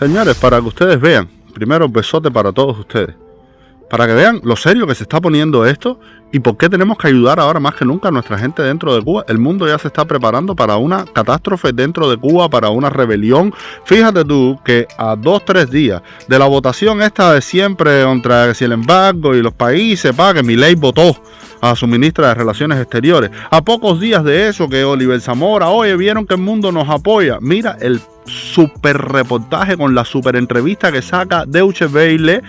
Señores, para que ustedes vean, primero un besote para todos ustedes, para que vean lo serio que se está poniendo esto y por qué tenemos que ayudar ahora más que nunca a nuestra gente dentro de Cuba. El mundo ya se está preparando para una catástrofe dentro de Cuba, para una rebelión. Fíjate tú que a 2-3 días de la votación esta de siempre contra si el embargo y los países, para que Milei votó a su ministra de Relaciones Exteriores. A pocos días de eso que Oliver Zamora, oye, vieron que el mundo nos apoya. Mira el super reportaje con la super entrevista que saca Deutsche Welle,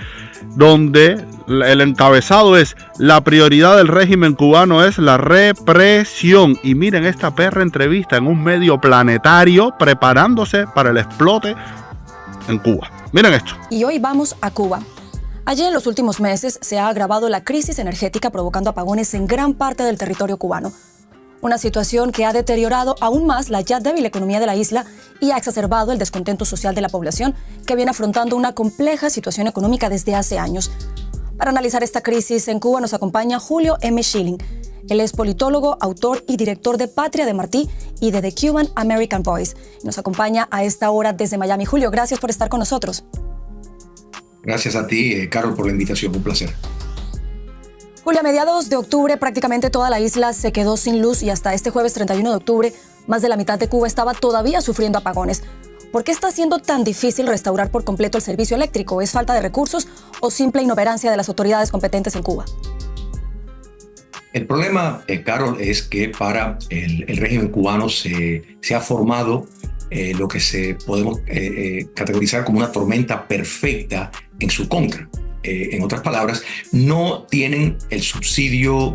donde el encabezado es: la prioridad del régimen cubano es la represión. Y miren esta perra entrevista en un medio planetario preparándose para el explote en Cuba. Miren esto. Y hoy vamos a Cuba. Allí en los últimos meses se ha agravado la crisis energética, provocando apagones en gran parte del territorio cubano. Una situación que ha deteriorado aún más la ya débil economía de la isla y ha exacerbado el descontento social de la población, que viene afrontando una compleja situación económica desde hace años. Para analizar esta crisis en Cuba nos acompaña Julio M. Schilling. Él es politólogo, autor y director de Patria de Martí y de The Cuban American Voice. Nos acompaña a esta hora desde Miami. Julio, gracias por estar con nosotros. Gracias a ti, Carol, por la invitación. Un placer. Julio, a mediados de octubre prácticamente toda la isla se quedó sin luz y hasta este jueves 31 de octubre más de la mitad de Cuba estaba todavía sufriendo apagones. ¿Por qué está siendo tan difícil restaurar por completo el servicio eléctrico? ¿Es falta de recursos o simple inoperancia de las autoridades competentes en Cuba? El problema, Carol, es que para el régimen cubano se ha formado lo que podemos categorizar como una tormenta perfecta en su contra. En otras palabras, no tienen el subsidio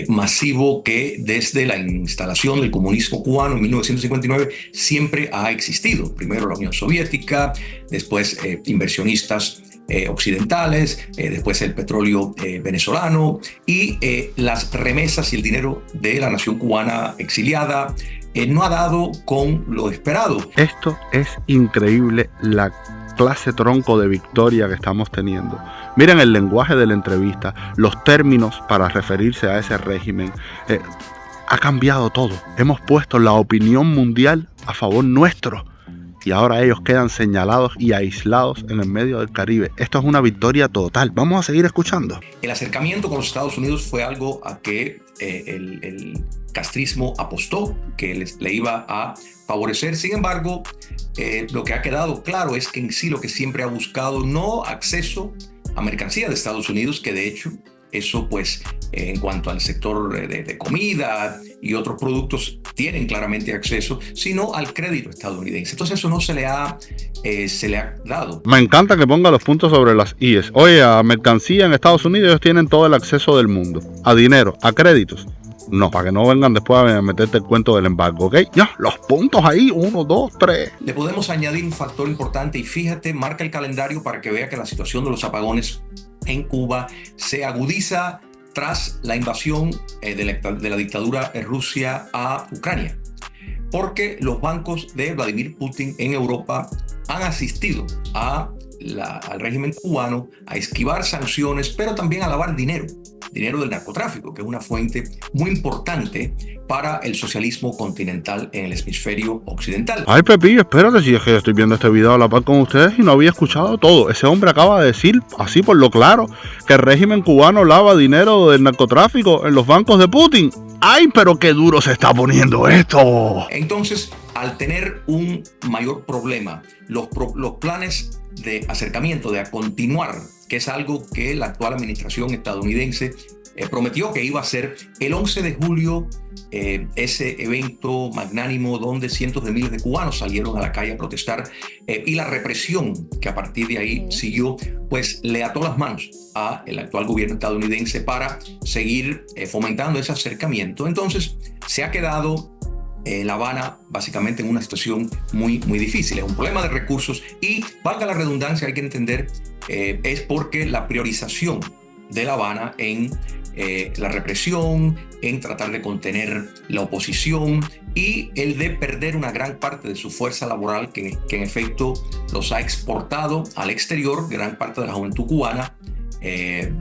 masivo que desde la instalación del comunismo cubano en 1959 siempre ha existido. Primero la Unión Soviética, después inversionistas occidentales, después el petróleo venezolano y las remesas y el dinero de la nación cubana exiliada no ha dado con lo esperado. Esto es increíble, la clase tronco de victoria que estamos teniendo. Miren el lenguaje de la entrevista, los términos para referirse a ese régimen. Ha cambiado todo. Hemos puesto la opinión mundial a favor nuestro y ahora ellos quedan señalados y aislados en el medio del Caribe. Esto es una victoria total. Vamos a seguir escuchando. El acercamiento con los Estados Unidos fue algo a que el castrismo apostó, que le iba a favorecer. Sin embargo, lo que ha quedado claro es que en sí lo que siempre ha buscado no acceso a mercancía de Estados Unidos, que de hecho eso pues en cuanto al sector de comida y otros productos tienen claramente acceso, sino al crédito estadounidense. Entonces eso no se le ha dado. Me encanta que ponga los puntos sobre las IES. Oye, a mercancía en Estados Unidos ellos tienen todo el acceso del mundo. A dinero, a créditos. No, para que no vengan después a meterte el cuento del embargo, ¿ok? Ya, los puntos ahí, 1, 2, 3. Le podemos añadir un factor importante y fíjate, marca el calendario para que vea que la situación de los apagones en Cuba se agudiza tras la invasión de la dictadura Rusia a Ucrania. Porque los bancos de Vladimir Putin en Europa han asistido al régimen cubano a esquivar sanciones, pero también a lavar dinero del narcotráfico, que es una fuente muy importante para el socialismo continental en el hemisferio occidental. Ay, Pepillo, espérate, si es que estoy viendo este video a la par con ustedes y no había escuchado todo. Ese hombre acaba de decir, así por lo claro, que el régimen cubano lava dinero del narcotráfico en los bancos de Putin. ¡Ay, pero qué duro se está poniendo esto! Entonces, al tener un mayor problema, los planes de acercamiento, de continuar, que es algo que la actual administración estadounidense prometió que iba a ser el 11 de julio, ese evento magnánimo donde cientos de miles de cubanos salieron a la calle a protestar y la represión que a partir de ahí siguió, pues le ató las manos al actual gobierno estadounidense para seguir fomentando ese acercamiento. Entonces se ha quedado La Habana básicamente en una situación muy, muy difícil. Es un problema de recursos y, valga la redundancia, hay que entender, es porque la priorización de La Habana en la represión, en tratar de contener la oposición y el de perder una gran parte de su fuerza laboral que en efecto los ha exportado al exterior, gran parte de la juventud cubana.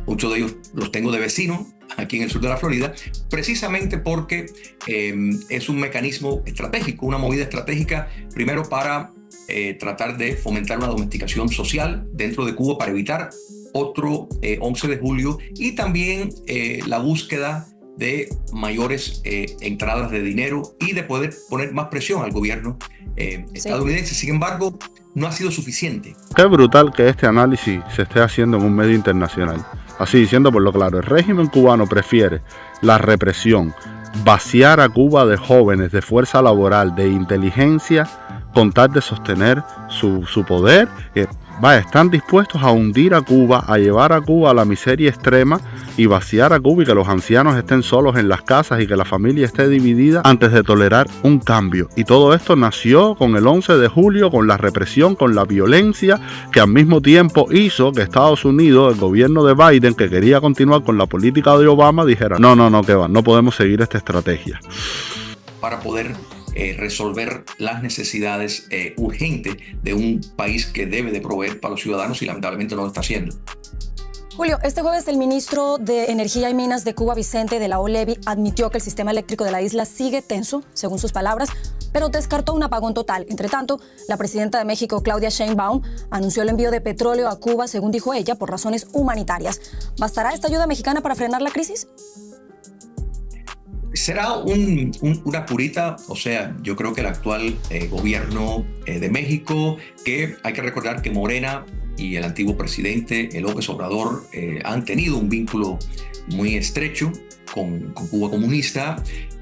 Muchos de ellos los tengo de vecino aquí en el sur de la Florida, precisamente porque es un mecanismo estratégico, una movida estratégica, primero para tratar de fomentar una domesticación social dentro de Cuba para evitar otro 11 de julio y también la búsqueda de mayores entradas de dinero y de poder poner más presión al gobierno estadounidense. Sin embargo, no ha sido suficiente. Qué brutal que este análisis se esté haciendo en un medio internacional. Así diciendo por lo claro, el régimen cubano prefiere la represión, vaciar a Cuba de jóvenes, de fuerza laboral, de inteligencia, con tal de sostener su poder. Están dispuestos a hundir a Cuba, a llevar a Cuba a la miseria extrema y vaciar a Cuba y que los ancianos estén solos en las casas y que la familia esté dividida antes de tolerar un cambio. Y todo esto nació con el 11 de julio, con la represión, con la violencia, que al mismo tiempo hizo que Estados Unidos, el gobierno de Biden, que quería continuar con la política de Obama, dijera, no, que va, no podemos seguir esta estrategia. Para poder resolver las necesidades urgentes de un país que debe de proveer para los ciudadanos y lamentablemente no lo está haciendo. Julio, este jueves el ministro de Energía y Minas de Cuba, Vicente de la O Levy, admitió que el sistema eléctrico de la isla sigue tenso, según sus palabras, pero descartó un apagón total. Entre tanto, la presidenta de México, Claudia Sheinbaum, anunció el envío de petróleo a Cuba, según dijo ella, por razones humanitarias. ¿Bastará esta ayuda mexicana para frenar la crisis? Será una curita, o sea, yo creo que el actual gobierno de México, que hay que recordar que Morena y el antiguo presidente López Obrador han tenido un vínculo muy estrecho con Cuba comunista,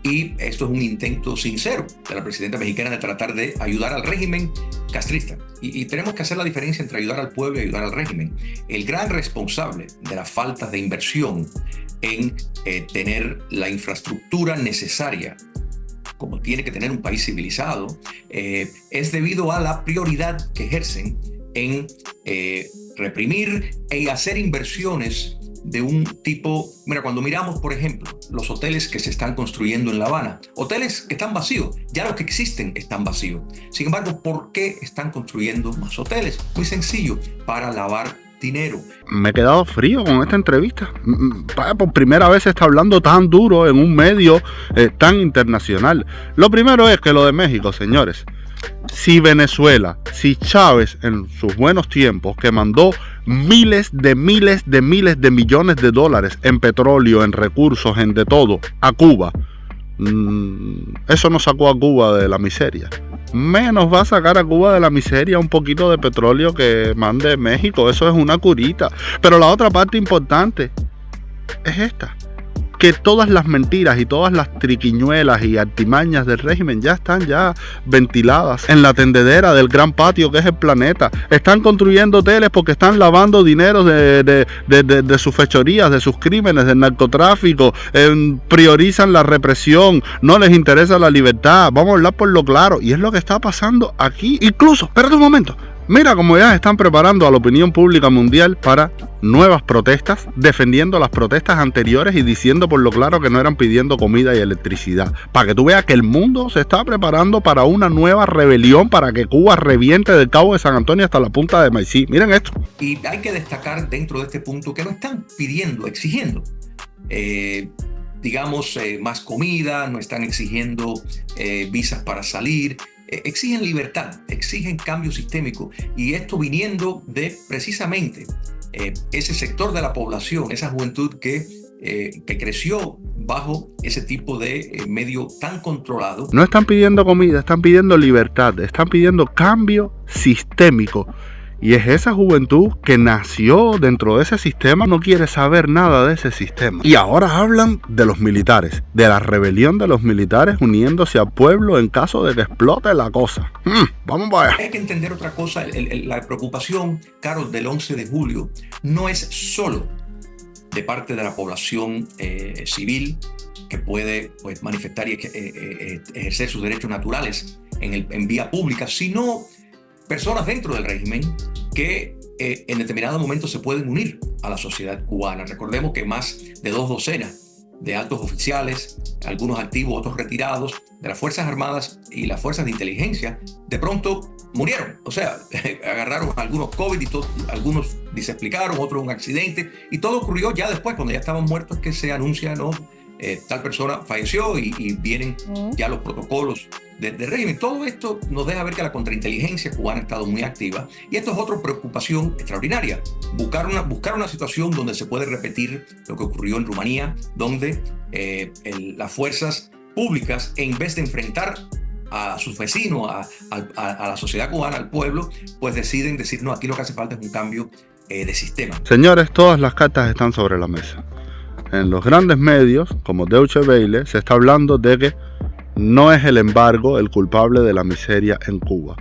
y esto es un intento sincero de la presidenta mexicana de tratar de ayudar al régimen castrista. Y tenemos que hacer la diferencia entre ayudar al pueblo y ayudar al régimen. El gran responsable de la falta de inversión en tener la infraestructura necesaria, como tiene que tener un país civilizado, es debido a la prioridad que ejercen en reprimir y hacer inversiones de un tipo. Mira, cuando miramos, por ejemplo, los hoteles que se están construyendo en La Habana, hoteles que están vacíos, ya los que existen están vacíos. Sin embargo, ¿por qué están construyendo más hoteles? Muy sencillo, para lavar dinero. Me he quedado frío con esta entrevista. Por primera vez se está hablando tan duro en un medio tan internacional. Lo primero es que lo de México, señores, si Venezuela, si Chávez en sus buenos tiempos, que mandó miles de millones de dólares en petróleo, en recursos, en de todo, a Cuba, eso no sacó a Cuba de la miseria. Menos va a sacar a Cuba de la miseria un poquito de petróleo que mande México. Eso es una curita. Pero la otra parte importante es esta: que todas las mentiras y todas las triquiñuelas y artimañas del régimen ya están ventiladas en la tendedera del gran patio que es el planeta. Están construyendo hoteles porque están lavando dinero de sus fechorías, de sus crímenes, del narcotráfico. Priorizan la represión, no les interesa la libertad. Vamos a hablar por lo claro, y es lo que está pasando aquí. Incluso, espérate un momento, mira cómo ya están preparando a la opinión pública mundial para nuevas protestas, defendiendo las protestas anteriores y diciendo por lo claro que no eran pidiendo comida y electricidad. Para que tú veas que el mundo se está preparando para una nueva rebelión, para que Cuba reviente del Cabo de San Antonio hasta la punta de Maicí. Miren esto. Y hay que destacar dentro de este punto que no están pidiendo, exigiendo, más comida, no están exigiendo visas para salir. Exigen libertad, exigen cambio sistémico, y esto viniendo de precisamente ese sector de la población, esa juventud que creció bajo ese tipo de medio tan controlado. No están pidiendo comida, están pidiendo libertad, están pidiendo cambio sistémico. Y es esa juventud que nació dentro de ese sistema, no quiere saber nada de ese sistema. Y ahora hablan de los militares, de la rebelión de los militares uniéndose al pueblo en caso de que explote la cosa. Vamos para allá. Hay que entender otra cosa. La preocupación, Carol, del 11 de julio no es solo de parte de la población civil, que puede manifestar y ejercer sus derechos naturales en vía pública, sino personas dentro del régimen que en determinado momento se pueden unir a la sociedad cubana. Recordemos que más de 2 docenas de altos oficiales, algunos activos, otros retirados, de las Fuerzas Armadas y las Fuerzas de Inteligencia, de pronto murieron. O sea, agarraron algunos COVID y algunos se explicaron, otros un accidente, y todo ocurrió ya después, cuando ya estaban muertos, que se anuncia, ¿no? Tal persona falleció y vienen ya los protocolos de régimen. Todo esto nos deja ver que la contrainteligencia cubana ha estado muy activa, y esto es otra preocupación extraordinaria. Buscar una situación donde se puede repetir lo que ocurrió en Rumanía, donde las fuerzas públicas, en vez de enfrentar a sus vecinos, a la sociedad cubana, al pueblo, pues deciden decir, no, aquí lo que hace falta es un cambio de sistema. Señores, todas las cartas están sobre la mesa. En los grandes medios, como Deutsche Welle, se está hablando de que no es el embargo el culpable de la miseria en Cuba.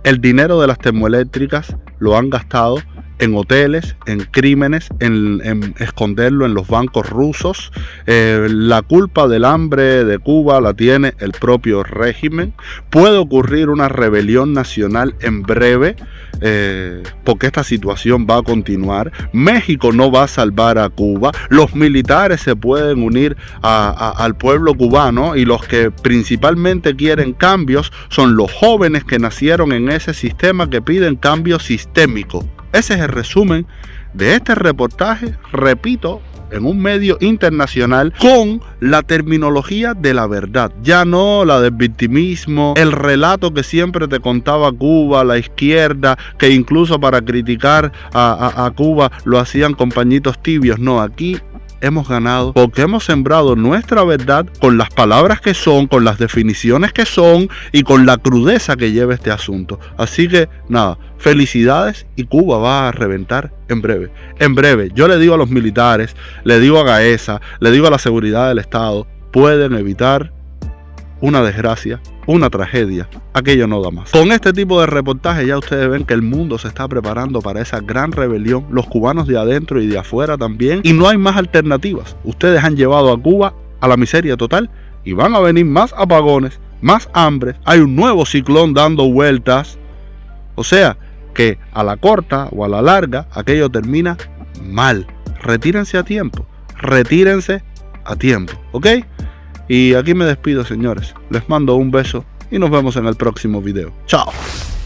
El dinero de las termoeléctricas lo han gastado en hoteles, en crímenes, en esconderlo en los bancos rusos. La culpa del hambre de Cuba la tiene el propio régimen. Puede ocurrir una rebelión nacional en breve, porque esta situación va a continuar. México no va a salvar a Cuba. Los militares se pueden unir al pueblo cubano, y los que principalmente quieren cambios son los jóvenes que nacieron en ese sistema, que piden cambio sistémico. Ese es el resumen de este reportaje, repito, en un medio internacional, con la terminología de la verdad, ya no la del victimismo, el relato que siempre te contaba Cuba, la izquierda, que incluso para criticar a Cuba lo hacían con pañitos tibios. No, aquí hemos ganado porque hemos sembrado nuestra verdad con las palabras que son, con las definiciones que son y con la crudeza que lleva este asunto. Así que nada, felicidades, y Cuba va a reventar en breve. En breve, yo le digo a los militares, le digo a Gaesa, le digo a la seguridad del Estado, pueden evitar una desgracia, una tragedia. Aquello no da más. Con este tipo de reportajes ya ustedes ven que el mundo se está preparando para esa gran rebelión, los cubanos de adentro y de afuera también, y no hay más alternativas. Ustedes han llevado a Cuba a la miseria total, y van a venir más apagones, más hambre, hay un nuevo ciclón dando vueltas. O sea que a la corta o a la larga aquello termina mal. Retírense a tiempo, ¿ok? Y aquí me despido, señores. Les mando un beso y nos vemos en el próximo video. ¡Chao!